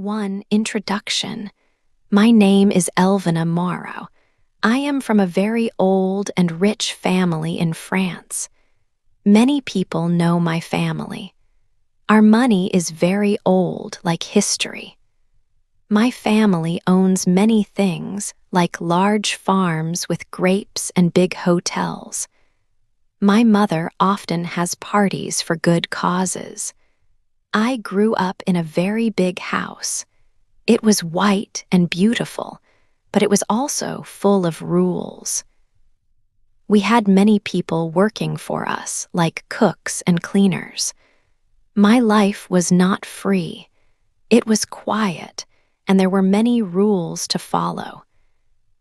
1. Introduction. My name is Elvina Morrow. I am from a very old and rich family in France. Many people know my family. Our money is very old, like history. My family owns many things, like large farms with grapes and big hotels. My mother often has parties for good causes. I grew up in a very big house. It was white and beautiful, but it was also full of rules. We had many people working for us, like cooks and cleaners. My life was not free. It was quiet, and there were many rules to follow.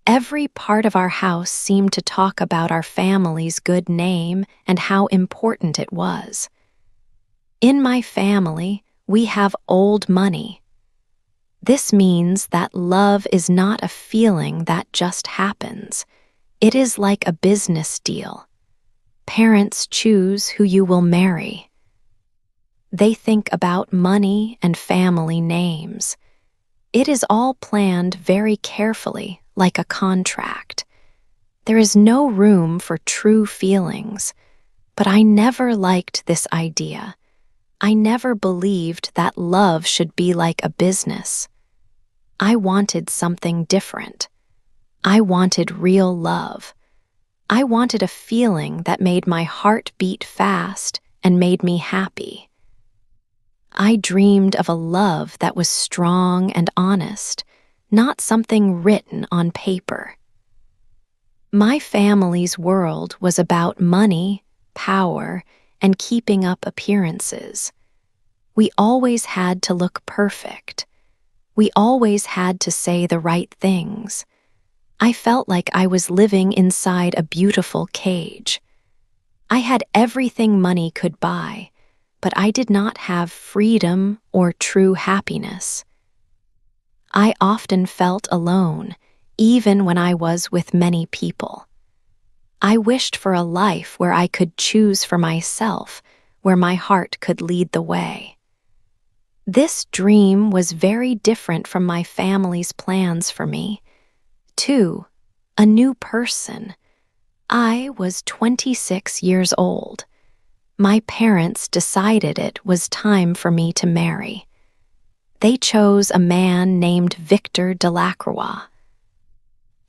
Every part of our house seemed to talk about our family's good name and how important it was. In my family, we have old money. This means that love is not a feeling that just happens. It is like a business deal. Parents choose who you will marry. They think about money and family names. It is all planned very carefully, like a contract. There is no room for true feelings, but I never liked this idea. I never believed that love should be like a business. I wanted something different. I wanted real love. I wanted a feeling that made my heart beat fast and made me happy. I dreamed of a love that was strong and honest, not something written on paper. My family's world was about money, power, and keeping up appearances. We always had to look perfect. We always had to say the right things. I felt like I was living inside a beautiful cage. I had everything money could buy, but I did not have freedom or true happiness. I often felt alone, even when I was with many people. I wished for a life where I could choose for myself, where my heart could lead the way. This dream was very different from my family's plans for me. 2. A new person. I was 26 years old. My parents decided it was time for me to marry. They chose a man named Victor Delacroix.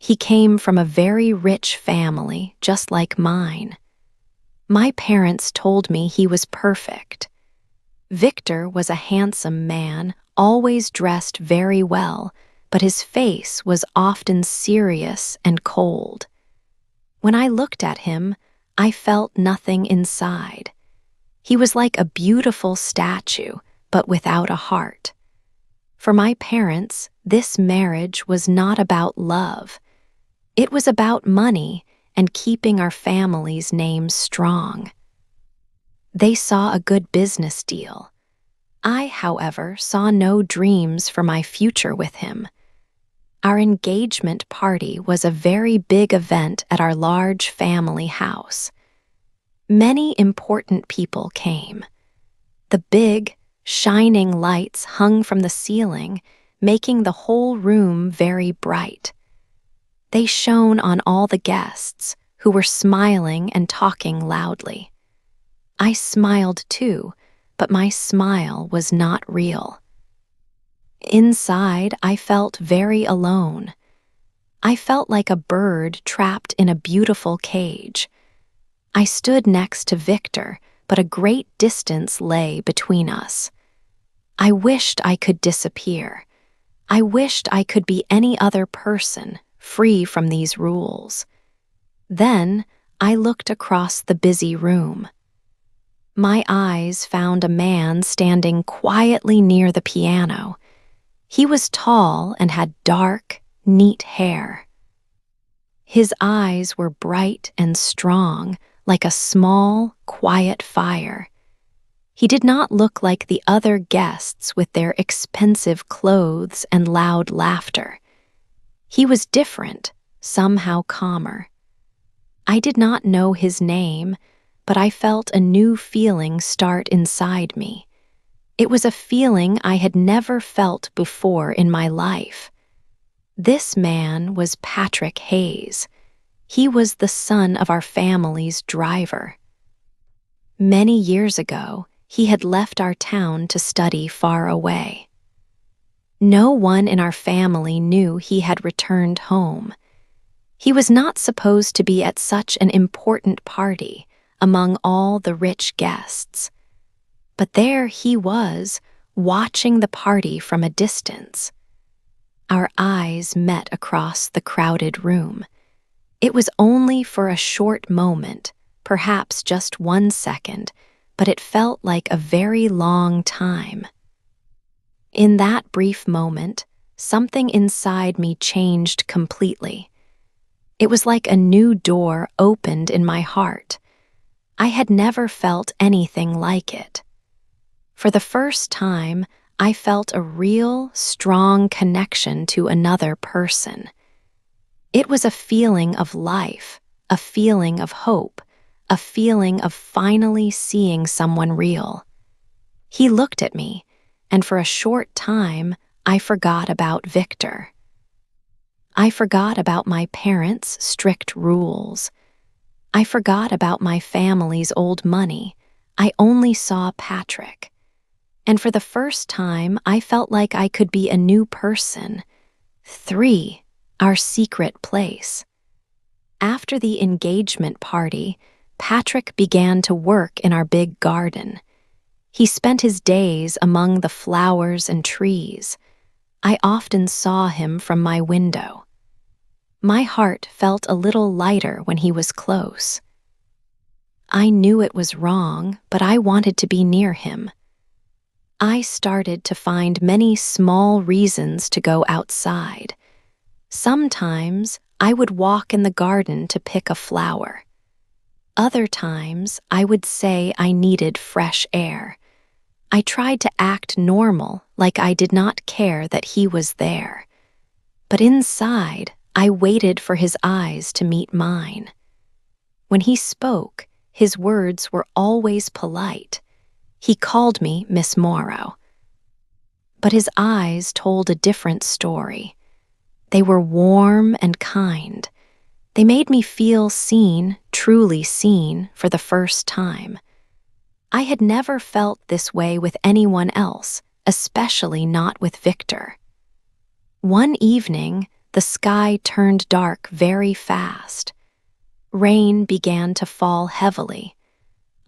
He came from a very rich family, just like mine. My parents told me he was perfect. Victor was a handsome man, always dressed very well, but his face was often serious and cold. When I looked at him, I felt nothing inside. He was like a beautiful statue, but without a heart. For my parents, this marriage was not about love. It was about money and keeping our family's name strong. They saw a good business deal. I, however, saw no dreams for my future with him. Our engagement party was a very big event at our large family house. Many important people came. The big, shining lights hung from the ceiling, making the whole room very bright. They shone on all the guests, who were smiling and talking loudly. I smiled too, but my smile was not real. Inside, I felt very alone. I felt like a bird trapped in a beautiful cage. I stood next to Victor, but a great distance lay between us. I wished I could disappear. I wished I could be any other person, free from these rules. Then I looked across the busy room. My eyes found a man standing quietly near the piano. He was tall and had dark, neat hair. His eyes were bright and strong, like a small, quiet fire. He did not look like the other guests with their expensive clothes and loud laughter. He was different, somehow calmer. I did not know his name, but I felt a new feeling start inside me. It was a feeling I had never felt before in my life. This man was Patrick Hayes. He was the son of our family's driver. Many years ago, he had left our town to study far away. No one in our family knew he had returned home. He was not supposed to be at such an important party among all the rich guests. But there he was, watching the party from a distance. Our eyes met across the crowded room. It was only for a short moment, perhaps just 1 second, but it felt like a very long time. In that brief moment, something inside me changed completely. It was like a new door opened in my heart. I had never felt anything like it. For the first time, I felt a real, strong connection to another person. It was a feeling of life, a feeling of hope, a feeling of finally seeing someone real. He looked at me, and for a short time, I forgot about Victor. I forgot about my parents' strict rules. I forgot about my family's old money. I only saw Patrick. And for the first time, I felt like I could be a new person. 3, our secret place. After the engagement party, Patrick began to work in our big garden. He spent his days among the flowers and trees. I often saw him from my window. My heart felt a little lighter when he was close. I knew it was wrong, but I wanted to be near him. I started to find many small reasons to go outside. Sometimes I would walk in the garden to pick a flower. Other times I would say I needed fresh air. I tried to act normal, like I did not care that he was there. But inside, I waited for his eyes to meet mine. When he spoke, his words were always polite. He called me Miss Morrow. But his eyes told a different story. They were warm and kind. They made me feel seen, truly seen, for the first time. I had never felt this way with anyone else, especially not with Victor. One evening, the sky turned dark very fast. Rain began to fall heavily.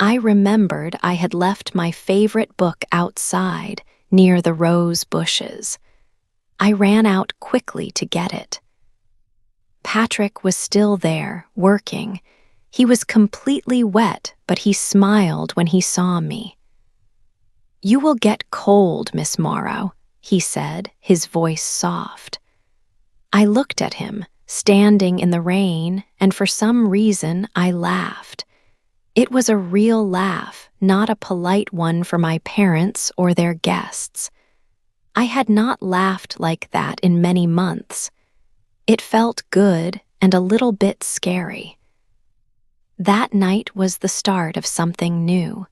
I remembered I had left my favorite book outside, near the rose bushes. I ran out quickly to get it. Patrick was still there, working. He was completely wet, but he smiled when he saw me. "You will get cold, Miss Morrow," he said, his voice soft. I looked at him, standing in the rain, and for some reason I laughed. It was a real laugh, not a polite one for my parents or their guests. I had not laughed like that in many months. It felt good and a little bit scary. That night was the start of something new.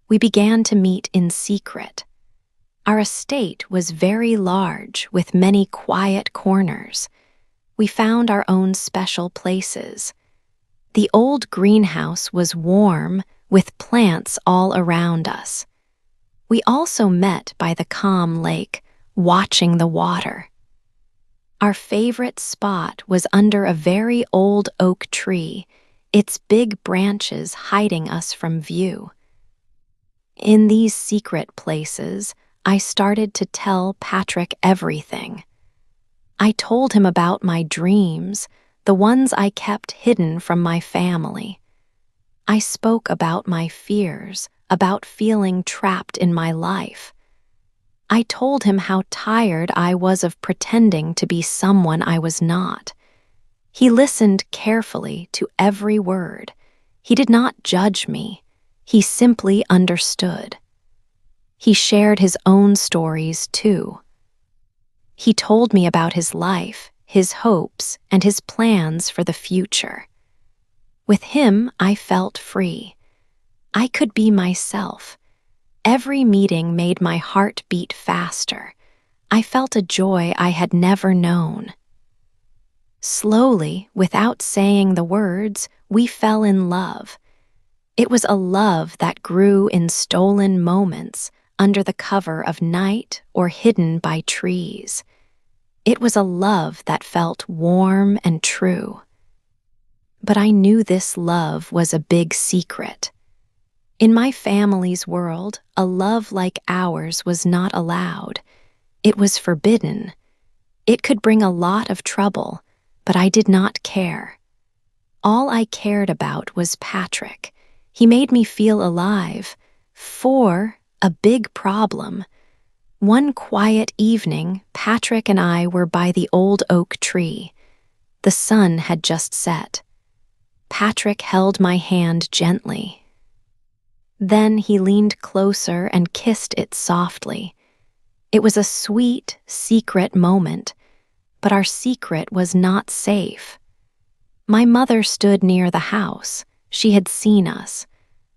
We began to meet in secret. Our estate was very large, with many quiet corners. We found our own special places. The old greenhouse was warm, with plants all around us. We also met by the calm lake, watching the water. Our favorite spot was under a very old oak tree, its big branches hiding us from view. In these secret places, I started to tell Patrick everything. I told him about my dreams, the ones I kept hidden from my family. I spoke about my fears, about feeling trapped in my life. I told him how tired I was of pretending to be someone I was not. He listened carefully to every word. He did not judge me. He simply understood. He shared his own stories, too. He told me about his life, his hopes, and his plans for the future. With him, I felt free. I could be myself. Every meeting made my heart beat faster. I felt a joy I had never known. Slowly, without saying the words, we fell in love. It was a love that grew in stolen moments, under the cover of night or hidden by trees. It was a love that felt warm and true. But I knew this love was a big secret. In my family's world, a love like ours was not allowed. It was forbidden. It could bring a lot of trouble, but I did not care. All I cared about was Patrick. He made me feel alive. For a big problem. One quiet evening, Patrick and I were by the old oak tree. The sun had just set. Patrick held my hand gently. Then he leaned closer and kissed it softly. It was a sweet, secret moment, but our secret was not safe. My mother stood near the house. She had seen us.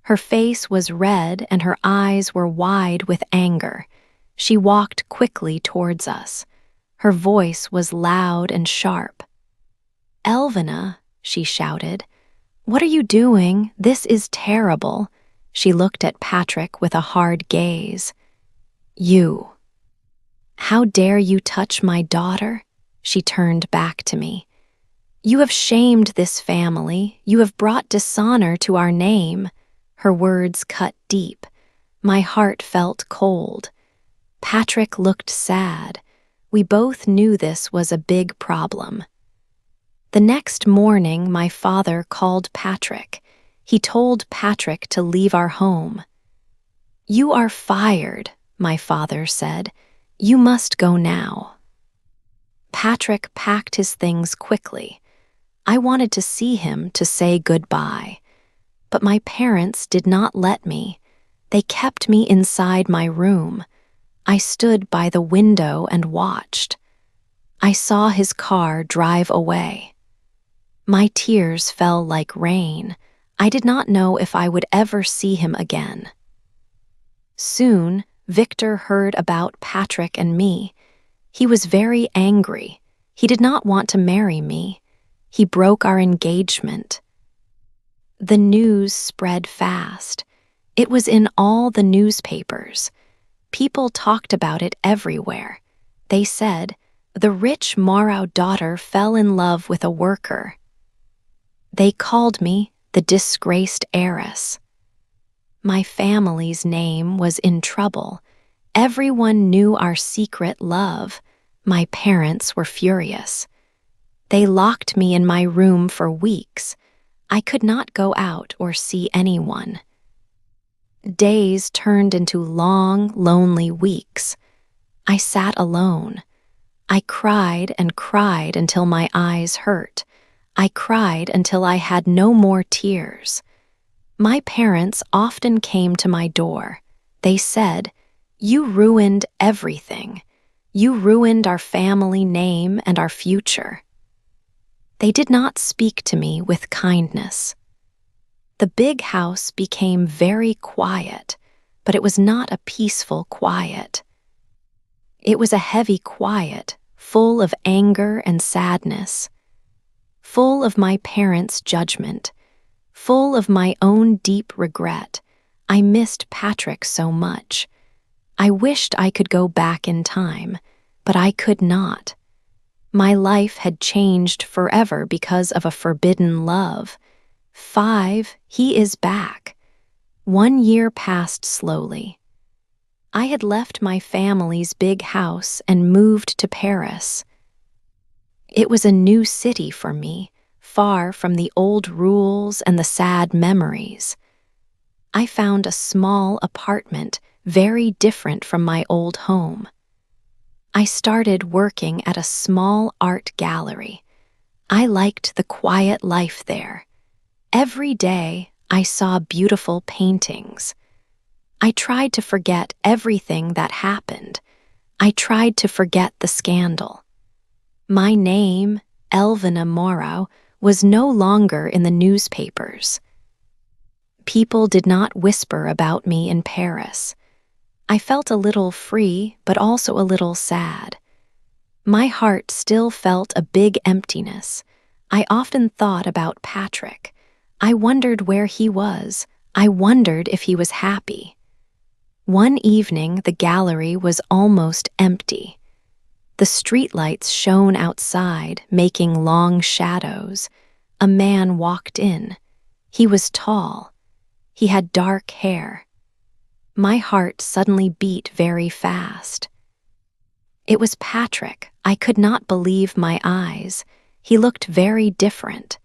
Her face was red and her eyes were wide with anger. She walked quickly towards us. Her voice was loud and sharp. "Elvina," she shouted, "what are you doing? This is terrible." She looked at Patrick with a hard gaze. "You. How dare you touch my daughter?" She turned back to me. "You have shamed this family. You have brought dishonor to our name." Her words cut deep. My heart felt cold. Patrick looked sad. We both knew this was a big problem. The next morning, my father called Patrick. He told Patrick to leave our home. "You are fired," my father said. "You must go now." Patrick packed his things quickly. I wanted to see him to say goodbye. But my parents did not let me. They kept me inside my room. I stood by the window and watched. I saw his car drive away. My tears fell like rain. I did not know if I would ever see him again. Soon, Victor heard about Patrick and me. He was very angry. He did not want to marry me. He broke our engagement. The news spread fast. It was in all the newspapers. People talked about it everywhere. They said, "The rich Morrow daughter fell in love with a worker." They called me the disgraced heiress. My family's name was in trouble. Everyone knew our secret love. My parents were furious. They locked me in my room for weeks. I could not go out or see anyone. Days turned into long, lonely weeks. I sat alone. I cried and cried until my eyes hurt. I cried until I had no more tears. My parents often came to my door. They said, "You ruined everything. You ruined our family name and our future." They did not speak to me with kindness. The big house became very quiet, but it was not a peaceful quiet. It was a heavy quiet, full of anger and sadness, full of my parents' judgment, full of my own deep regret. I missed Patrick so much. I wished I could go back in time, but I could not. My life had changed forever because of a forbidden love. 5, he is back. 1 year passed slowly. I had left my family's big house and moved to Paris. It was a new city for me, far from the old rules and the sad memories. I found a small apartment, very different from my old home. I started working at a small art gallery. I liked the quiet life there. Every day, I saw beautiful paintings. I tried to forget everything that happened. I tried to forget the scandal. My name, Elvina Morrow, was no longer in the newspapers. People did not whisper about me in Paris. I felt a little free, but also a little sad. My heart still felt a big emptiness. I often thought about Patrick. I wondered where he was. I wondered if he was happy. One evening, the gallery was almost empty. The streetlights shone outside, making long shadows. A man walked in. He was tall. He had dark hair. My heart suddenly beat very fast. It was Patrick. I could not believe my eyes. He looked very different.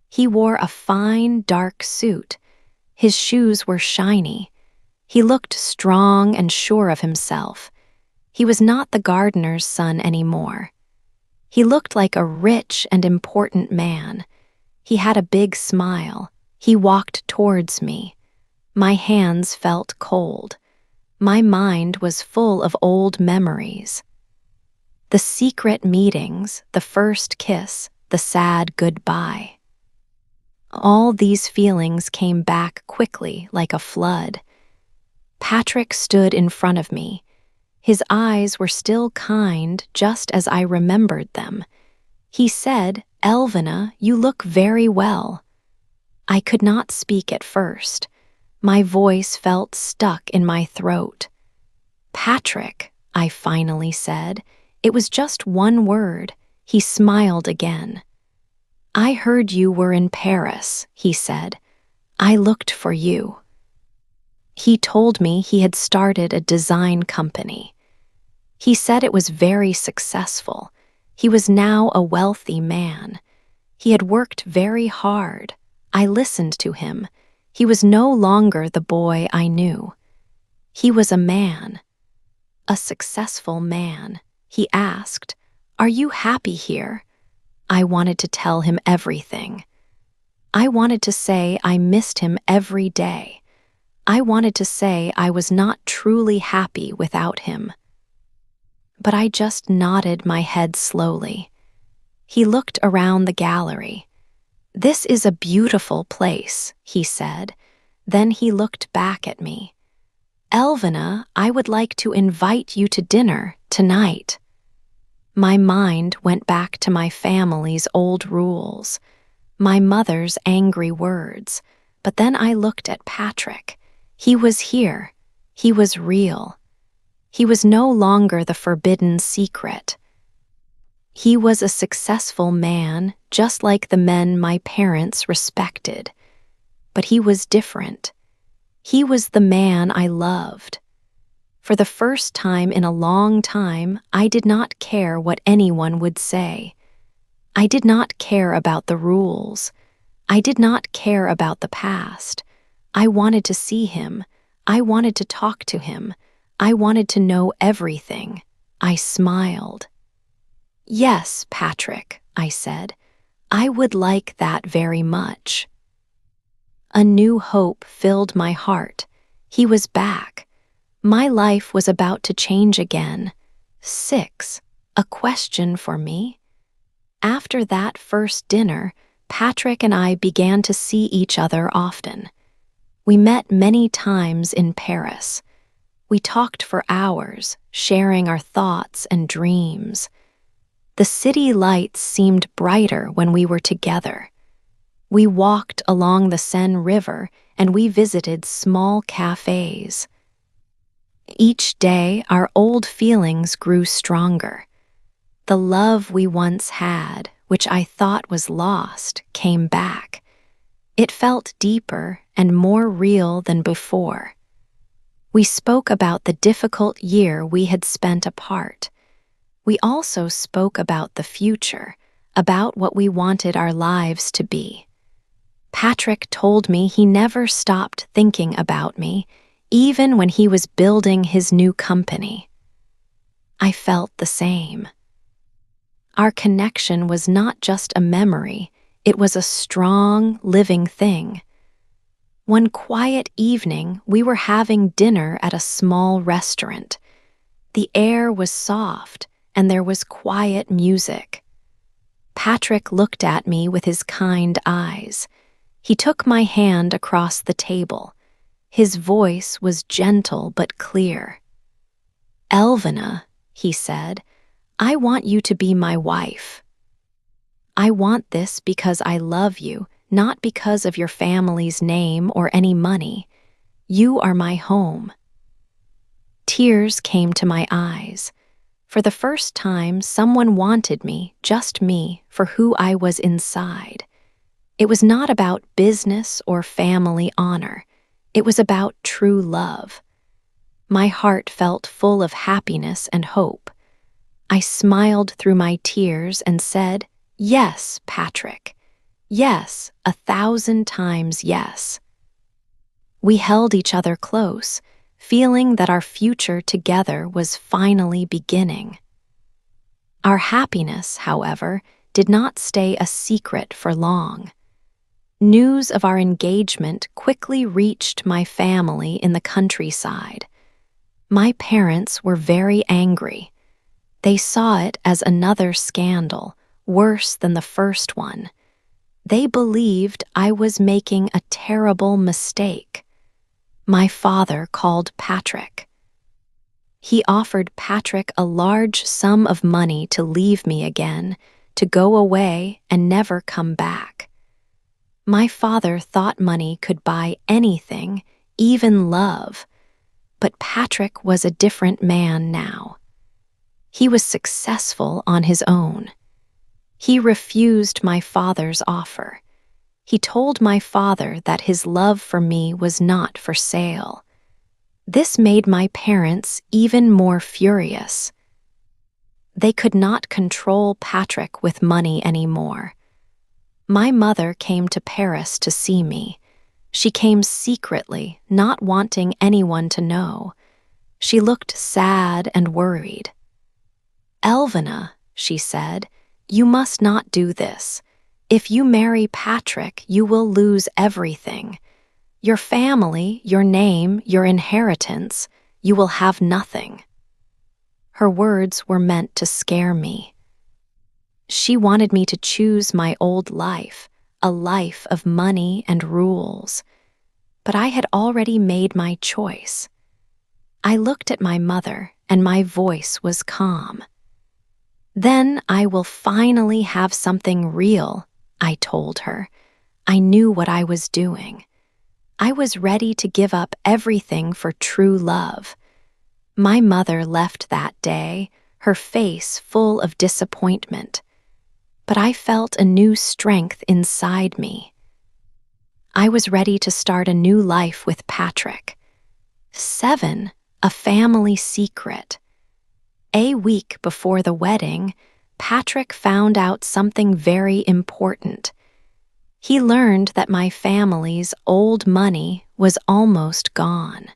He wore a fine, dark suit. His shoes were shiny. He looked strong and sure of himself. He was not the gardener's son anymore. He looked like a rich and important man. He had a big smile. He walked towards me. My hands felt cold. My mind was full of old memories. The secret meetings, the first kiss, the sad goodbye. All these feelings came back quickly like a flood. Patrick stood in front of me. His eyes were still kind, just as I remembered them. He said, "Elvina, you look very well." I could not speak at first. My voice felt stuck in my throat. "Patrick," I finally said. It was just one word. He smiled again. "I heard you were in Paris," he said. "I looked for you." He told me he had started a design company. He said it was very successful. He was now a wealthy man. He had worked very hard. I listened to him. He was no longer the boy I knew. He was a man, a successful man. He asked, "Are you happy here?" I wanted to tell him everything. I wanted to say I missed him every day. I wanted to say I was not truly happy without him. But I just nodded my head slowly. He looked around the gallery. "This is a beautiful place," he said. Then he looked back at me. "Elvina, I would like to invite you to dinner tonight." My mind went back to my family's old rules, my mother's angry words, but then I looked at Patrick. He was here. He was real. He was no longer the forbidden secret. He was a successful man, just like the men my parents respected. But he was different. He was the man I loved. For the first time in a long time, I did not care what anyone would say. I did not care about the rules. I did not care about the past. I wanted to see him. I wanted to talk to him. I wanted to know everything. I smiled. "Yes, Patrick," I said. "I would like that very much." A new hope filled my heart. He was back. My life was about to change again. 6. A question for me? After that first dinner, Patrick and I began to see each other often. We met many times in Paris. We talked for hours, sharing our thoughts and dreams. The city lights seemed brighter when we were together. We walked along the Seine River and we visited small cafes. Each day, our old feelings grew stronger. The love we once had, which I thought was lost, came back. It felt deeper and more real than before. We spoke about the difficult year we had spent apart. We also spoke about the future, about what we wanted our lives to be. Patrick told me he never stopped thinking about me, even when he was building his new company. I felt the same. Our connection was not just a memory, it was a strong, living thing. One quiet evening, we were having dinner at a small restaurant. The air was soft, and there was quiet music. Patrick looked at me with his kind eyes. He took my hand across the table. His voice was gentle but clear. "Elvina," he said, "I want you to be my wife. I want this because I love you, not because of your family's name or any money. You are my home." Tears came to my eyes. For the first time, someone wanted me, just me, for who I was inside. It was not about business or family honor. It was about true love. My heart felt full of happiness and hope. I smiled through my tears and said, "Yes, Patrick. Yes, 1,000 times yes." We held each other close, feeling that our future together was finally beginning. Our happiness, however, did not stay a secret for long. News of our engagement quickly reached my family in the countryside. My parents were very angry. They saw it as another scandal, worse than the first one. They believed I was making a terrible mistake. My father called Patrick. He offered Patrick a large sum of money to leave me again, to go away and never come back. My father thought money could buy anything, even love. But Patrick was a different man now. He was successful on his own. He refused my father's offer. He told my father that his love for me was not for sale. This made my parents even more furious. They could not control Patrick with money anymore. My mother came to Paris to see me. She came secretly, not wanting anyone to know. She looked sad and worried. "Elvina," she said, "you must not do this. If you marry Patrick, you will lose everything. Your family, your name, your inheritance, you will have nothing." Her words were meant to scare me. She wanted me to choose my old life, a life of money and rules. But I had already made my choice. I looked at my mother, and my voice was calm. "Then I will finally have something real," I told her. I knew what I was doing. I was ready to give up everything for true love. My mother left that day, her face full of disappointment. But I felt a new strength inside me. I was ready to start a new life with Patrick. 7, a family secret. A week before the wedding, Patrick found out something very important. He learned that my family's old money was almost gone.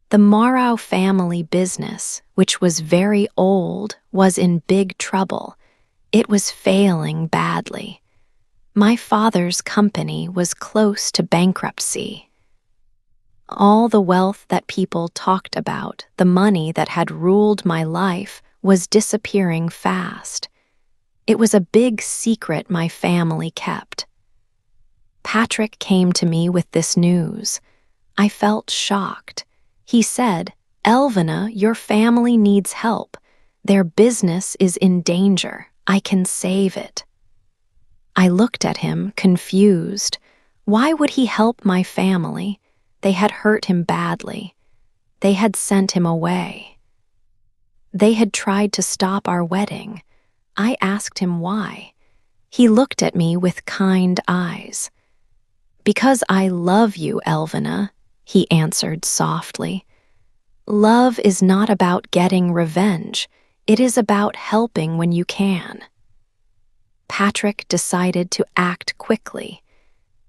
The Morrow family business, which was very old, was in big trouble. It was failing badly. My father's company was close to bankruptcy. All the wealth that people talked about, the money that had ruled my life, was disappearing fast. It was a big secret my family kept. Patrick came to me with this news. I felt shocked. He said, "Elvina, your family needs help. Their business is in danger. I can save it." I looked at him, confused. Why would he help my family? They had hurt him badly. They had sent him away. They had tried to stop our wedding. I asked him why. He looked at me with kind eyes. "Because I love you, Elvina," he answered softly. "Love is not about getting revenge. It is about helping when you can." Patrick decided to act quickly.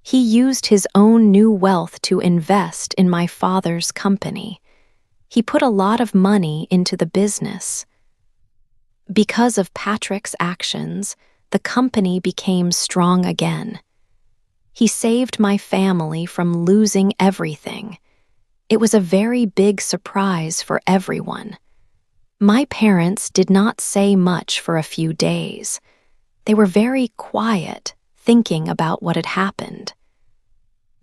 He used his own new wealth to invest in my father's company. He put a lot of money into the business. Because of Patrick's actions, the company became strong again. He saved my family from losing everything. It was a very big surprise for everyone. My parents did not say much for a few days. They were very quiet, thinking about what had happened.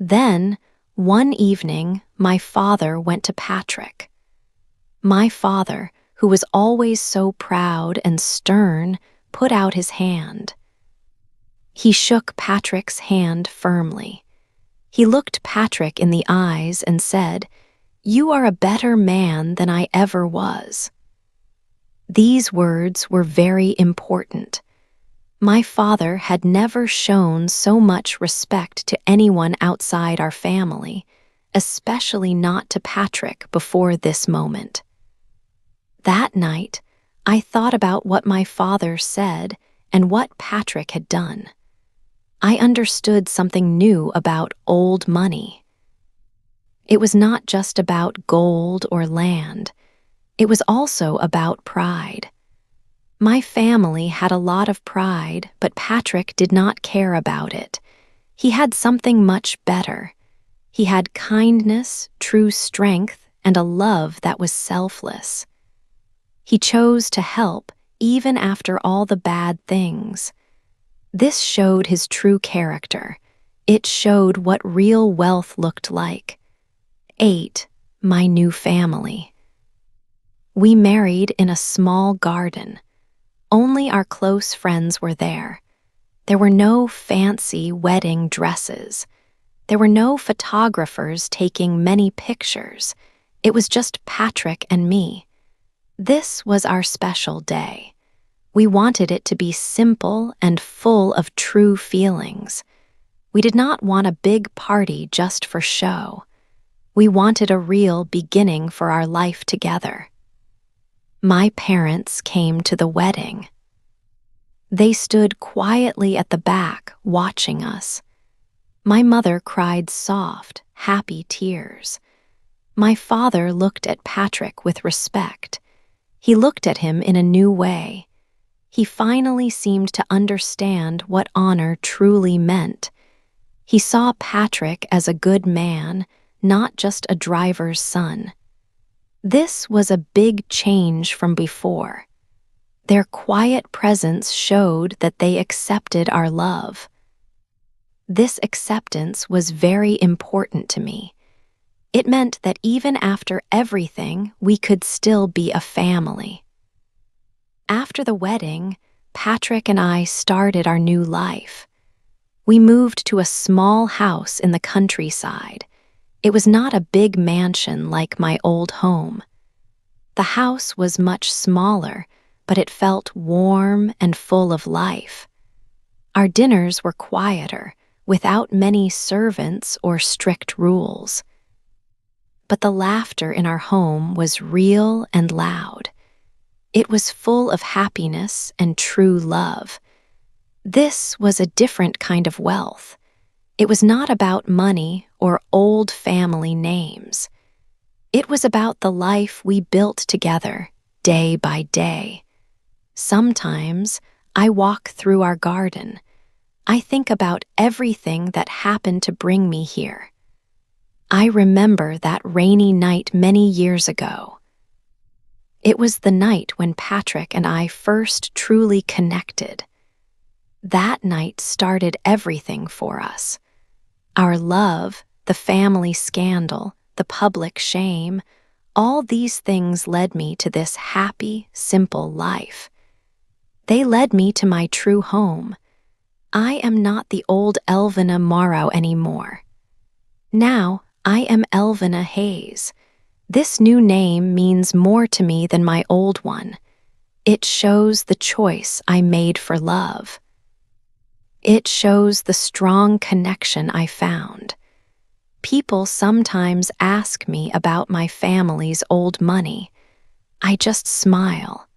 Then, one evening, my father went to Patrick. My father, who was always so proud and stern, put out his hand. He shook Patrick's hand firmly. He looked Patrick in the eyes and said, "You are a better man than I ever was." These words were very important. My father had never shown so much respect to anyone outside our family, especially not to Patrick before this moment. That night, I thought about what my father said and what Patrick had done. I understood something new about old money. It was not just about gold or land. It was also about pride. My family had a lot of pride, but Patrick did not care about it. He had something much better. He had kindness, true strength, and a love that was selfless. He chose to help even after all the bad things. This showed his true character. It showed what real wealth looked like. 8. My new family. We married in a small garden. Only our close friends were there. There were no fancy wedding dresses. There were no photographers taking many pictures. It was just Patrick and me. This was our special day. We wanted it to be simple and full of true feelings. We did not want a big party just for show. We wanted a real beginning for our life together. My parents came to the wedding. They stood quietly at the back, watching us. My mother cried soft, happy tears. My father looked at Patrick with respect. He looked at him in a new way. He finally seemed to understand what honor truly meant. He saw Patrick as a good man, not just a driver's son. This was a big change from before. Their quiet presence showed that they accepted our love. This acceptance was very important to me. It meant that even after everything, we could still be a family. After the wedding, Patrick and I started our new life. We moved to a small house in the countryside. It was not a big mansion like my old home. The house was much smaller, but it felt warm and full of life. Our dinners were quieter, without many servants or strict rules. But the laughter in our home was real and loud. It was full of happiness and true love. This was a different kind of wealth. It was not about money or old family names. It was about the life we built together, day by day. Sometimes I walk through our garden. I think about everything that happened to bring me here. I remember that rainy night many years ago. It was the night when Patrick and I first truly connected. That night started everything for us. Our love, the family scandal, the public shame, all these things led me to this happy, simple life. They led me to my true home. I am not the old Elvina Morrow anymore. Now, I am Elvina Hayes. This new name means more to me than my old one. It shows the choice I made for love. It shows the strong connection I found. People sometimes ask me about my family's old money. I just smile.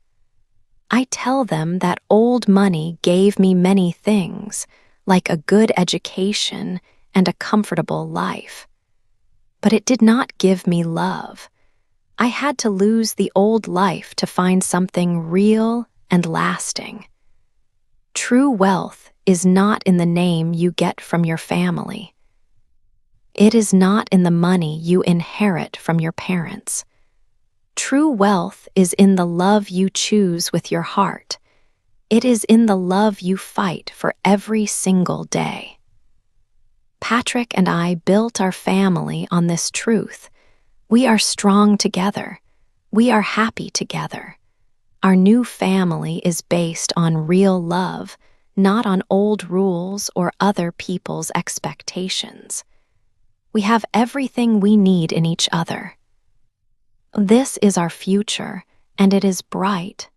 I tell them that old money gave me many things, like a good education and a comfortable life. But it did not give me love. I had to lose the old life to find something real and lasting. True wealth is not in the name you get from your family. It is not in the money you inherit from your parents. True wealth is in the love you choose with your heart. It is in the love you fight for every single day. Patrick and I built our family on this truth. We are strong together. We are happy together. Our new family is based on real love, not on old rules or other people's expectations. We have everything we need in each other. This is our future, and it is bright.